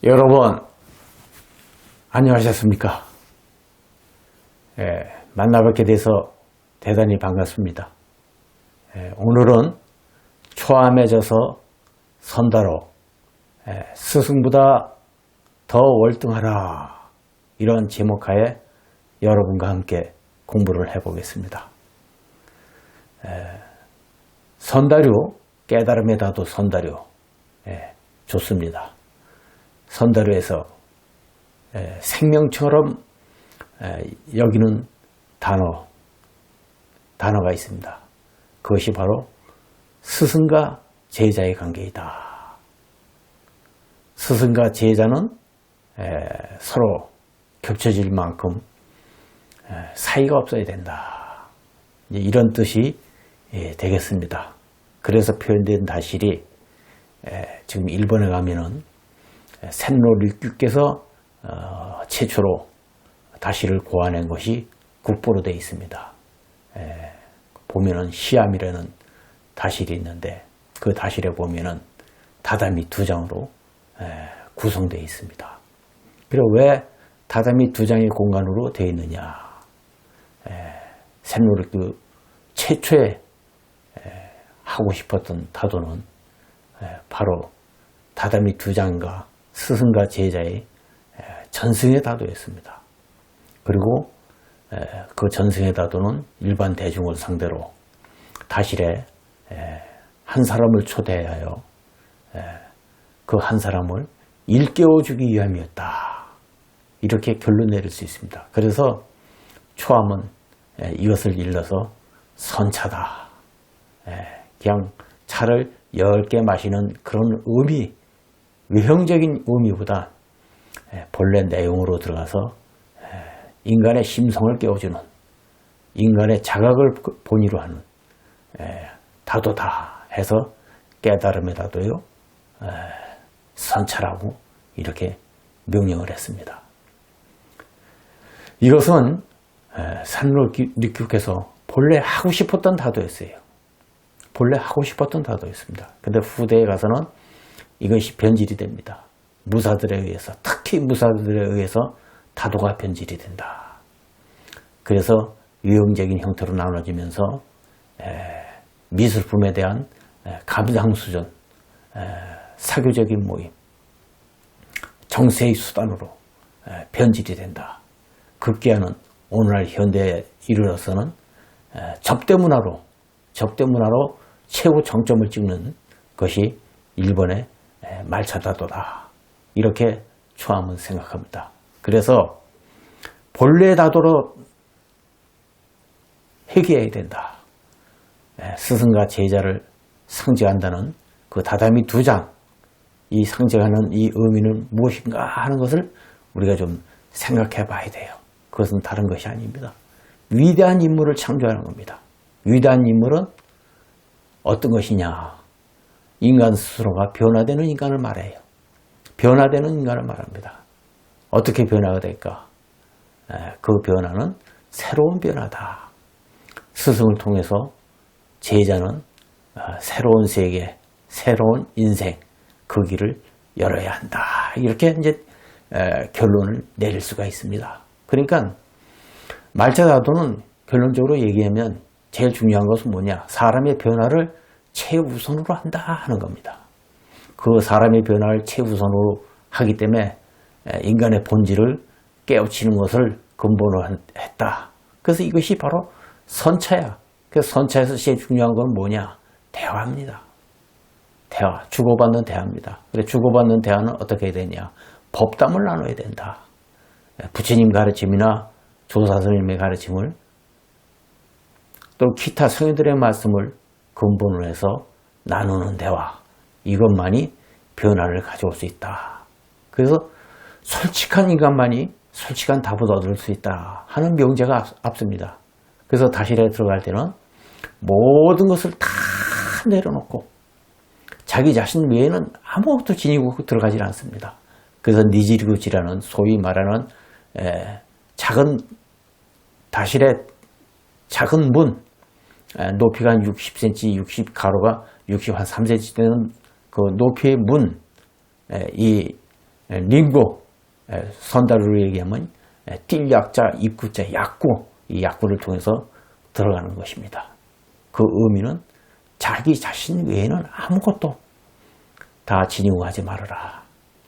여러분 안녕하셨습니까? 만나뵙게 돼서 대단히 반갑습니다. 오늘은 초암에 져서 선다로 스승보다 더 월등하라 이런 제목하에 여러분과 함께 공부를 해보겠습니다. 선다류, 깨달음에 다도 선다류 좋습니다. 선다류에서 생명처럼 여기는 단어가 있습니다. 그것이 바로 스승과 제자의 관계이다. 스승과 제자는 서로 겹쳐질 만큼 사이가 없어야 된다. 이런 뜻이 되겠습니다. 그래서 표현된 다실이 지금 일본에 가면은 센노6규께서 최초로 다실을 고안한 것이 국보로 되어 있습니다. 보면은 시암이라는 다실이 있는데 그 다실에 보면은 다다미 2장으로 구성되어 있습니다. 그리고 왜 다다미 2장의 공간으로 되어 있느냐? 센노6규 최초에 하고 싶었던 다도는 바로 다다미 2장과 스승과 제자의 전승의 다도였습니다. 그리고 그 전승의 다도는 일반 대중을 상대로 다실에 한 사람을 초대하여 그 한 사람을 일깨워주기 위함이었다. 이렇게 결론 내릴 수 있습니다. 그래서 초암은 이것을 일러서 선차다. 그냥 차를 10개 마시는 그런 의미, 외형적인 의미보다 본래 내용으로 들어가서 인간의 심성을 깨워주는, 인간의 자각을 본의로 하는 다도다 해서 깨달음의 다도요 선차라고 이렇게 명령을 했습니다. 이것은 산노리큐께서 본래 하고 싶었던 다도였어요. 본래 하고 싶었던 다도였습니다. 근데 후대에 가서는 이것이 변질이 됩니다. 무사들에 의해서, 특히 무사들에 의해서 다도가 변질이 된다. 그래서 유형적인 형태로 나눠지면서 미술품에 대한 감상 수준, 사교적인 모임, 정세의 수단으로 변질이 된다. 급기야는 오늘날 현대에 이르러서는 접대문화로 최고 정점을 찍는 것이 일본의 말차다도다. 이렇게 초암은 생각합니다. 그래서 본래 다도로 회귀해야 된다. 스승과 제자를 상징한다는 그 다다미 2장, 이 상징하는 이 의미는 무엇인가 하는 것을 우리가 좀 생각해 봐야 돼요. 그것은 다른 것이 아닙니다. 위대한 인물을 창조하는 겁니다. 위대한 인물은 어떤 것이냐? 인간 스스로가 변화되는 인간을 말해요. 변화되는 인간을 말합니다. 어떻게 변화가 될까? 그 변화는 새로운 변화다. 스승을 통해서 제자는 새로운 세계, 새로운 인생, 그 길을 열어야 한다. 이렇게 이제 결론을 내릴 수가 있습니다. 그러니까 말차다도는 결론적으로 얘기하면 제일 중요한 것은 뭐냐? 사람의 변화를 최우선으로 한다 하는 겁니다. 그 사람의 변화를 최우선으로 하기 때문에 인간의 본질을 깨우치는 것을 근본으로 했다. 그래서 이것이 바로 선차야. 그래서 선차에서 제일 중요한 건 뭐냐? 대화입니다. 대화, 주고받는 대화입니다. 그래 주고받는 대화는 어떻게 해야 되냐? 법담을 나눠야 된다. 부처님 가르침이나 조사스님의 가르침을 또 기타 성인들의 말씀을 근본으로 해서 나누는 대화, 이것만이 변화를 가져올 수 있다. 그래서 솔직한 인간만이 솔직한 답을 얻을 수 있다 하는 명제가 앞섭니다. 그래서 다실에 들어갈 때는 모든 것을 다 내려놓고 자기 자신 외에는 아무것도 지니고 들어가지 않습니다. 그래서 니지리구지라는 소위 말하는 작은 다실의 작은 문, 높이가 한 60cm, 60 가로가 60 한 3cm 되는 그 높이의 문, 이 링고, 선다루로 얘기하면 띨약자, 입구자, 약구, 이 약구를 통해서 들어가는 것입니다. 그 의미는 자기 자신 외에는 아무것도 다 지니고 하지 말아라.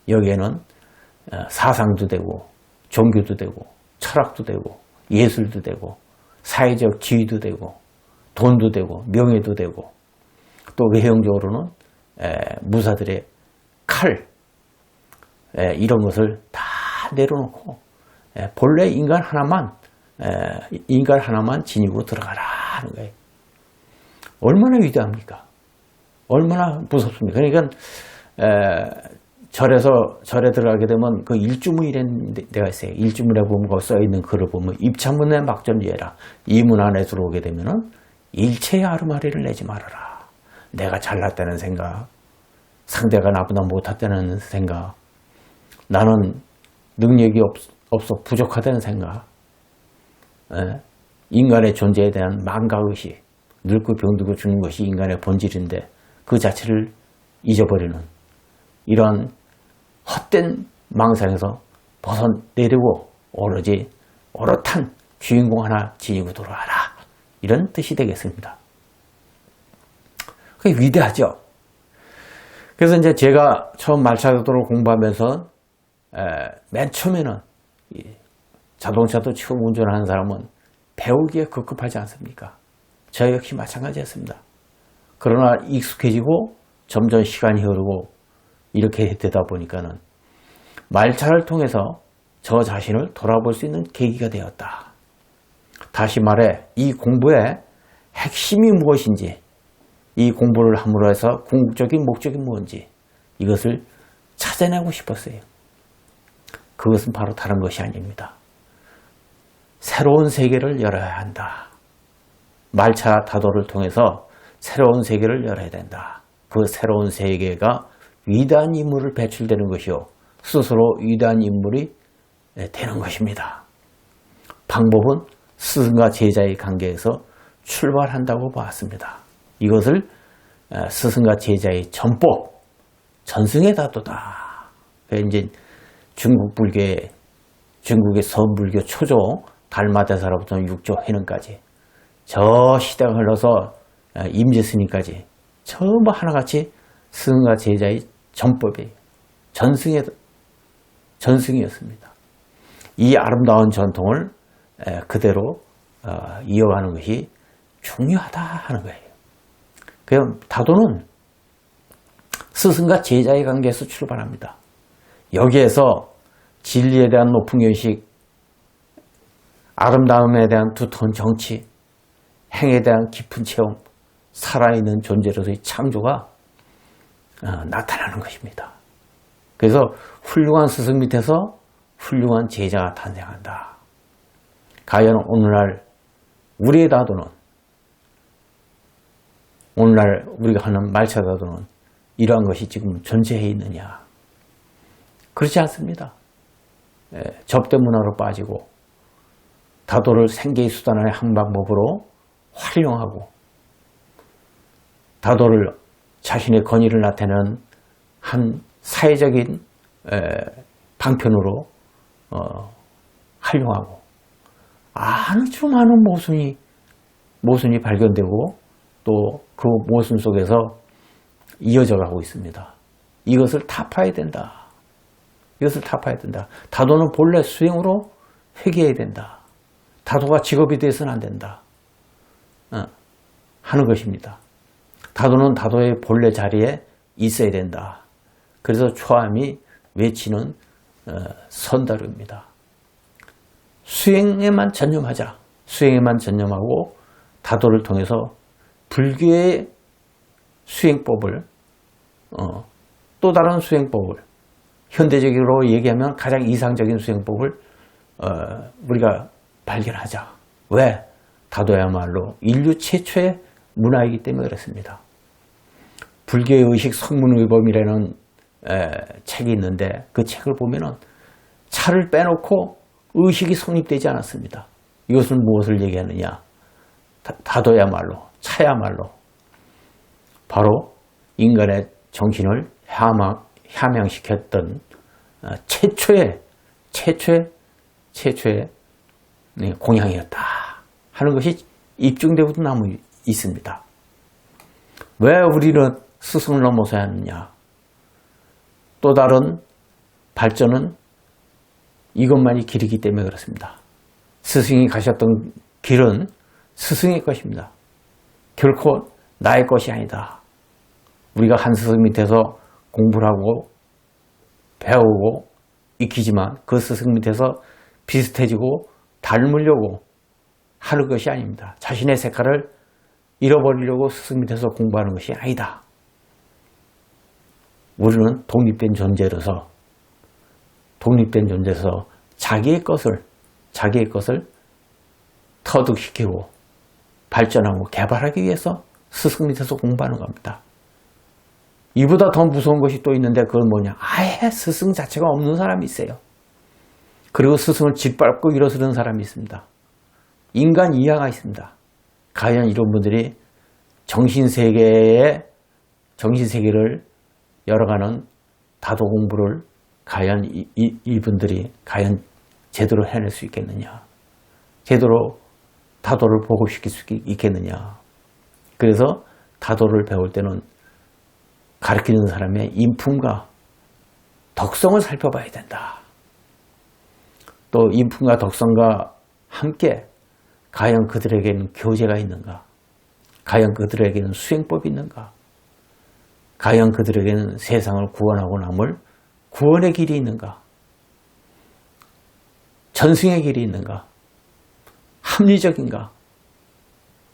여기에는 사상도 되고 종교도 되고 철학도 되고 예술도 되고 사회적 지위도 되고 돈도 되고 명예도 되고 또 외형적으로는 무사들의 칼 이런 것을 다 내려놓고 본래 인간 하나만 지니고 들어가라 하는 거예요. 얼마나 위대합니까? 얼마나 무섭습니까? 그러니까 절에 들어가게 되면 그 일주문이라는 데가 있어요. 일주문에 보면 거기 써있는 글을 보면 입창문에 막전지해라. 이 문 안에 들어오게 되면은 일체의 아르마리를 내지 말아라. 내가 잘났다는 생각, 상대가 나보다 못했다는 생각, 나는 능력이 없어 부족하다는 생각, 인간의 존재에 대한 망가의식, 늙고 병들고 죽는 것이 인간의 본질인데 그 자체를 잊어버리는 이러한 헛된 망상에서 벗어내려고 오로지 어릇한 주인공 하나 지니고 돌아와라. 이런 뜻이 되겠습니다. 그게 위대하죠. 그래서 이제 제가 처음 말차도를 공부하면서 맨 처음에는 자동차도 처음 운전하는 사람은 배우기에 급급하지 않습니까? 저 역시 마찬가지였습니다. 그러나 익숙해지고 점점 시간이 흐르고 이렇게 되다 보니까는 말차를 통해서 저 자신을 돌아볼 수 있는 계기가 되었다. 다시 말해 이 공부의 핵심이 무엇인지, 이 공부를 함으로 해서 궁극적인 목적이 무엇인지 이것을 찾아내고 싶었어요. 그것은 바로 다른 것이 아닙니다. 새로운 세계를 열어야 한다. 말차 다도를 통해서 새로운 세계를 열어야 된다. 그 새로운 세계가 위대한 인물을 배출되는 것이요, 스스로 위대한 인물이 되는 것입니다. 방법은 스승과 제자의 관계에서 출발한다고 봤습니다. 이것을 스승과 제자의 전법, 전승의 다도다. 이제 중국의 선불교 초조 달마대사로부터 육조 회능까지 저 시대가 흘러서 임재스님까지 전부 하나같이 스승과 제자의 전법이 전승이었습니다. 이 아름다운 전통을 그대로 이어가는 것이 중요하다 하는 거예요. 그럼 다도는 스승과 제자의 관계에서 출발합니다. 여기에서 진리에 대한 높은 의식, 아름다움에 대한 두터운 정치, 행에 대한 깊은 체험, 살아있는 존재로서의 창조가 나타나는 것입니다. 그래서 훌륭한 스승 밑에서 훌륭한 제자가 탄생한다. 과연 오늘날 우리의 다도는, 오늘날 우리가 하는 말차 다도는 이러한 것이 지금 존재해 있느냐? 그렇지 않습니다. 접대 문화로 빠지고 다도를 생계의 수단의 한 방법으로 활용하고 다도를 자신의 권위를 나타내는 한 사회적인 방편으로 활용하고 아주 많은 모순이 발견되고 또 그 모순 속에서 이어져 가고 있습니다. 이것을 타파해야 된다. 이것을 타파해야 된다. 다도는 본래 수행으로 회개해야 된다. 다도가 직업이 되어서는 안 된다. 하는 것입니다. 다도는 다도의 본래 자리에 있어야 된다. 그래서 초암이 외치는 선다루입니다. 수행에만 전념하자. 수행에만 전념하고 다도를 통해서 불교의 수행법을 또 다른 수행법을 현대적으로 얘기하면 가장 이상적인 수행법을 우리가 발견하자. 왜? 다도야말로 인류 최초의 문화이기 때문에 그렇습니다. 불교의 의식 성문의범이라는 책이 있는데 그 책을 보면은 차를 빼놓고 의식이 성립되지 않았습니다. 이것은 무엇을 얘기하느냐? 다도야말로, 차야말로 바로 인간의 정신을 함양시켰던 최초의 공양이었다 하는 것이 입증되고도 남아 있습니다. 왜 우리는 스승을 넘어서야 하느냐? 또 다른 발전은 이것만이 길이기 때문에 그렇습니다. 스승이 가셨던 길은 스승의 것입니다. 결코 나의 것이 아니다. 우리가 한 스승 밑에서 공부를 하고 배우고 익히지만 그 스승 밑에서 비슷해지고 닮으려고 하는 것이 아닙니다. 자신의 색깔을 잃어버리려고 스승 밑에서 공부하는 것이 아니다. 우리는 독립된 존재로서 자기의 것을 터득시키고 발전하고 개발하기 위해서 스승 밑에서 공부하는 겁니다. 이보다 더 무서운 것이 또 있는데 그건 뭐냐? 아예 스승 자체가 없는 사람이 있어요. 그리고 스승을 짓밟고 일어서는 사람이 있습니다. 인간 이하가 있습니다. 과연 이런 분들이 정신세계를 열어가는 다도 공부를 과연 이분들이 과연 제대로 해낼 수 있겠느냐? 제대로 다도를 보급시킬 수 있겠느냐? 그래서 다도를 배울 때는 가르치는 사람의 인품과 덕성을 살펴봐야 된다. 또 인품과 덕성과 함께 과연 그들에게는 교제가 있는가? 과연 그들에게는 수행법이 있는가? 과연 그들에게는 세상을 구원하고 남을 구원의 길이 있는가? 전승의 길이 있는가? 합리적인가?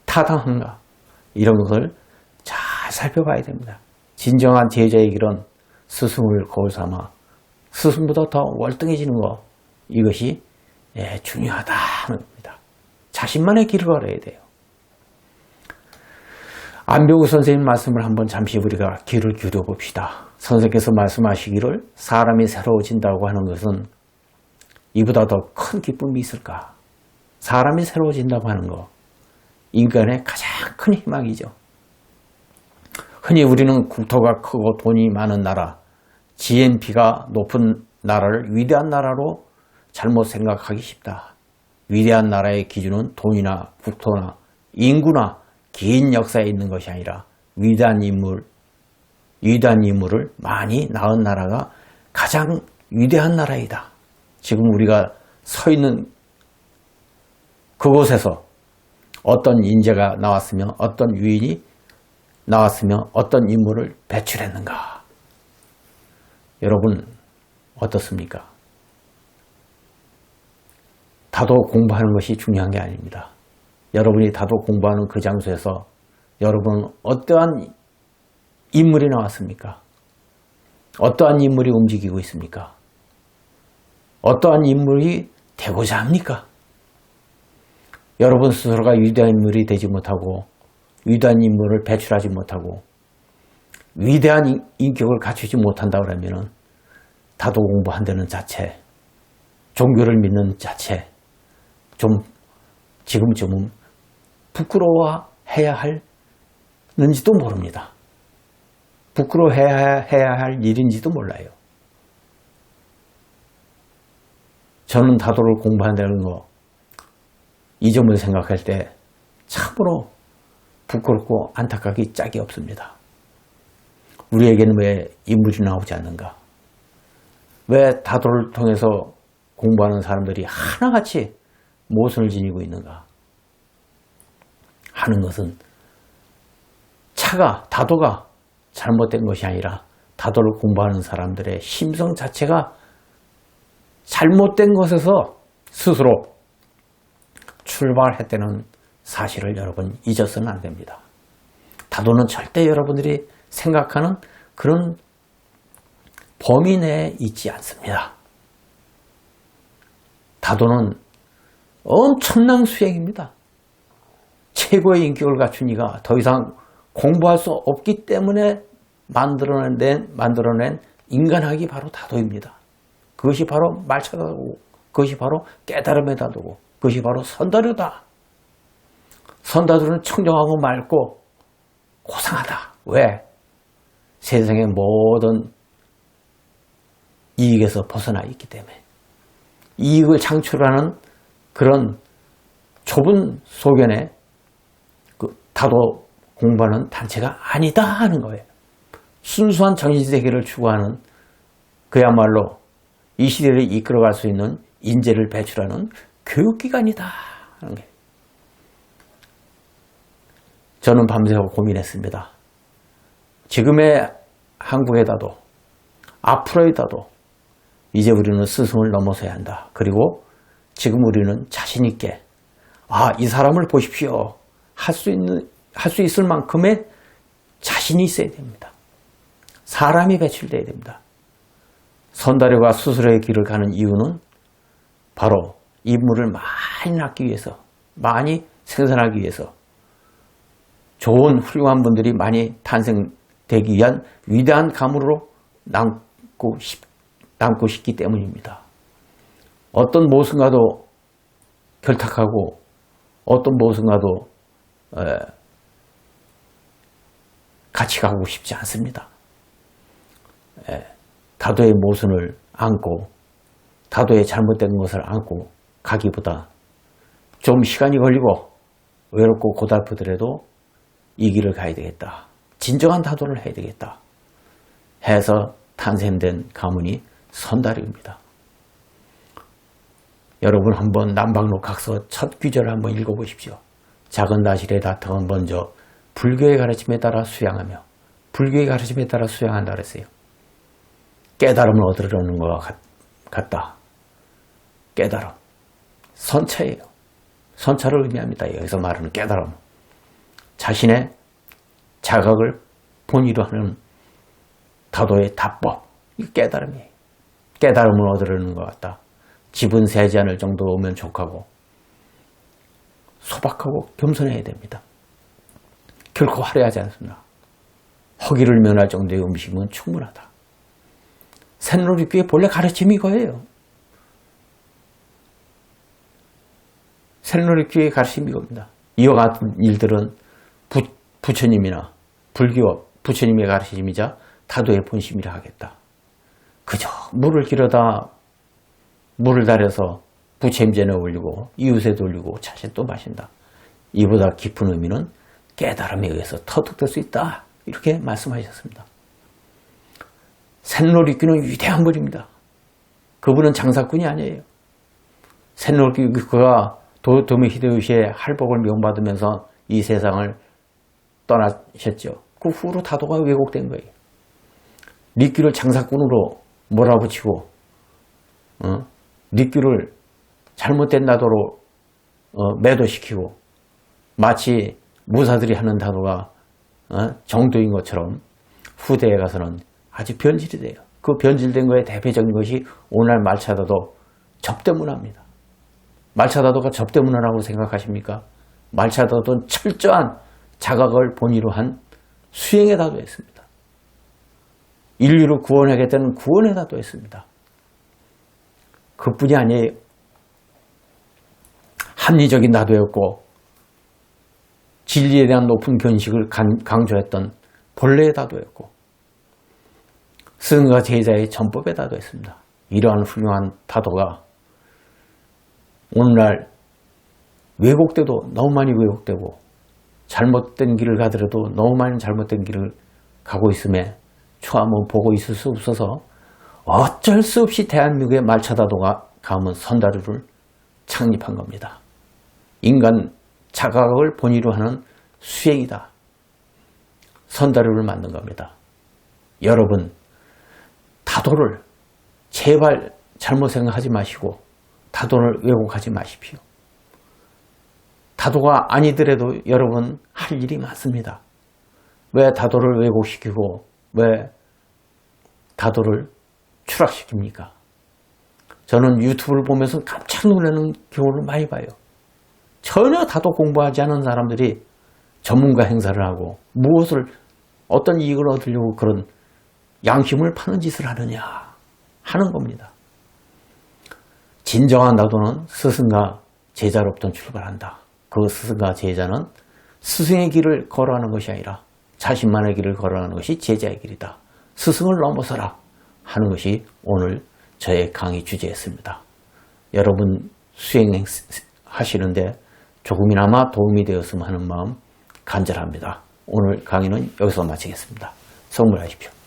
타당한가? 이런 것을 잘 살펴봐야 됩니다. 진정한 제자의 길은 스승을 거울 삼아 스승보다 더 월등해지는 것, 이것이 중요하다는 겁니다. 자신만의 길을 걸어야 돼요. 안병우 선생님 말씀을 한번 잠시 우리가 귀를 기울여 봅시다. 선생께서 말씀하시기를 사람이 새로워진다고 하는 것은 이보다 더 큰 기쁨이 있을까? 사람이 새로워진다고 하는 것, 인간의 가장 큰 희망이죠. 흔히 우리는 국토가 크고 돈이 많은 나라, GNP가 높은 나라를 위대한 나라로 잘못 생각하기 쉽다. 위대한 나라의 기준은 돈이나 국토나 인구나 긴 역사에 있는 것이 아니라 위대한 인물을 많이 낳은 나라가 가장 위대한 나라이다. 지금 우리가 서 있는 그곳에서 어떤 인재가 나왔으며 어떤 유인이 나왔으며 어떤 인물을 배출했는가? 여러분 어떻습니까? 다도 공부하는 것이 중요한 게 아닙니다. 여러분이 다도 공부하는 그 장소에서 여러분은 어떠한 인물이 나왔습니까? 어떠한 인물이 움직이고 있습니까? 어떠한 인물이 되고자 합니까? 여러분 스스로가 위대한 인물이 되지 못하고 위대한 인물을 배출하지 못하고 위대한 인격을 갖추지 못한다 그러면 다도 공부한다는 자체, 종교를 믿는 자체 좀 지금쯤은 부끄러워해야 하는지도 모릅니다. 부끄러워해야 할 일인지도 몰라요. 저는 다도를 공부한다는 거, 이 점을 생각할 때 참으로 부끄럽고 안타깝기 짝이 없습니다. 우리에게는 왜 인물이 나오지 않는가? 왜 다도를 통해서 공부하는 사람들이 하나같이 모순을 지니고 있는가 하는 것은 다도가 잘못된 것이 아니라 다도를 공부하는 사람들의 심성 자체가 잘못된 것에서 스스로 출발했다는 사실을 여러분 잊어서는 안 됩니다. 다도는 절대 여러분들이 생각하는 그런 범위 내에 있지 않습니다. 다도는 엄청난 수행입니다. 최고의 인격을 갖춘 이가 더 이상 공부할 수 없기 때문에 만들어낸 인간학이 바로 다도입니다. 그것이 바로 말차다고, 그것이 바로 깨달음에 다도고, 그것이 바로 선다르다. 선다들은 청정하고 맑고 고상하다. 왜? 세상의 모든 이익에서 벗어나 있기 때문에 이익을 창출하는 그런 좁은 소견에 그 다도 공부하는 단체가 아니다 하는 거예요. 순수한 정신세계를 추구하는 그야말로 이 시대를 이끌어갈 수 있는 인재를 배출하는 교육기관이다 하는 게. 저는 밤새고 고민했습니다. 지금의 한국에다도 앞으로에다도 이제 우리는 스승을 넘어서야 한다. 그리고 지금 우리는 자신 있게 이 사람을 보십시오. 할 수 있을 만큼의 자신이 있어야 됩니다. 사람이 배출돼야 됩니다. 선다료가 수수료의 길을 가는 이유는 바로 인물을 많이 낳기 위해서, 많이 생산하기 위해서, 좋은 훌륭한 분들이 많이 탄생되기 위한 위대한 가문으로 남고 싶기 때문입니다. 어떤 모순과도 결탁하고 어떤 모순과도 같이 가고 싶지 않습니다. 다도의 모순을 안고 다도의 잘못된 것을 안고 가기보다 좀 시간이 걸리고 외롭고 고달프더라도 이 길을 가야 되겠다. 진정한 다도를 해야 되겠다. 해서 탄생된 가문이 선다료입니다. 여러분 한번 남방로 각서 첫 귀절을 한번 읽어보십시오. 작은 나실의 다툼은 먼저 불교의 가르침에 따라 수양하며 불교의 가르침에 따라 수양한다 그랬어요. 깨달음을 얻으려는 것과 같다. 깨달음. 선차예요. 선차를 의미합니다. 여기서 말하는 깨달음. 자신의 자각을 본의로 하는 다도의 다법. 이 깨달음이에요. 깨달음을 얻으려는 것 같다. 지분 세지 않을 정도로 오면 족하고 소박하고 겸손해야 됩니다. 결코 화려하지 않습니다. 허기를 면할 정도의 음식은 충분하다. 샌로리교의 본래 가르침이 이거예요. 샌로리교의 가르침이 이겁니다. 이와 같은 일들은 부처님이나 불교 부처님의 가르침이자 다도의 본심이라 하겠다. 그저 물을 길어다 물을 달여서 부처님전에 올리고 이웃에 돌리고 자신 또 마신다. 이보다 깊은 의미는 깨달음에 의해서 터득될 수 있다. 이렇게 말씀하셨습니다. 샌로리교는 위대한 분입니다. 그분은 장사꾼이 아니에요. 샌로리교가 도요토미 히데요시의 할복을 미용받으면서 이 세상을 떠나셨죠. 그 후로 다도가 왜곡된 거예요. 리끼를 장사꾼으로 몰아붙이고 리끼를 잘못된 다도로 매도시키고 마치 무사들이 하는 다도가 정도인 것처럼 후대에 가서는 아주 변질이 돼요. 그 변질된 거에 대표적인 것이 오늘날 말차다도 접대문화입니다. 말차다도가 접대문화라고 생각하십니까? 말차다도는 철저한 자각을 본의로 한 수행의 다도였습니다. 인류를 구원하겠다는 구원의 다도였습니다. 그뿐이 아니에요. 합리적인 다도였고 진리에 대한 높은 견식을 강조했던 본래의 다도였고 스승과 제자의 전법의 다도였습니다. 이러한 훌륭한 다도가 오늘날 왜곡돼도 너무 많이 왜곡되고 잘못된 길을 가더라도 너무 많이 잘못된 길을 가고 있음에 초함은 보고 있을 수 없어서 어쩔 수 없이 대한민국의 말차다도가 가문 선다료를 창립한 겁니다. 인간 자각을 본의로 하는 수행이다. 선다료를 만든 겁니다. 여러분 다도를 제발 잘못 생각하지 마시고 다도를 왜곡하지 마십시오. 다도가 아니더라도 여러분 할 일이 많습니다. 왜 다도를 왜곡시키고 왜 다도를 추락시킵니까? 저는 유튜브를 보면서 깜짝 놀라는 경우를 많이 봐요. 전혀 다도 공부하지 않은 사람들이 전문가 행사를 하고 무엇을 어떤 이익을 얻으려고 그런 양심을 파는 짓을 하느냐 하는 겁니다. 진정한 다도는 스승과 제자로부터 출발한다. 그 스승과 제자는 스승의 길을 걸어가는 것이 아니라 자신만의 길을 걸어가는 것이 제자의 길이다. 스승을 넘어서라 하는 것이 오늘 저의 강의 주제였습니다. 여러분 수행하시는데 조금이나마 도움이 되었으면 하는 마음 간절합니다. 오늘 강의는 여기서 마치겠습니다. 성불하십시오.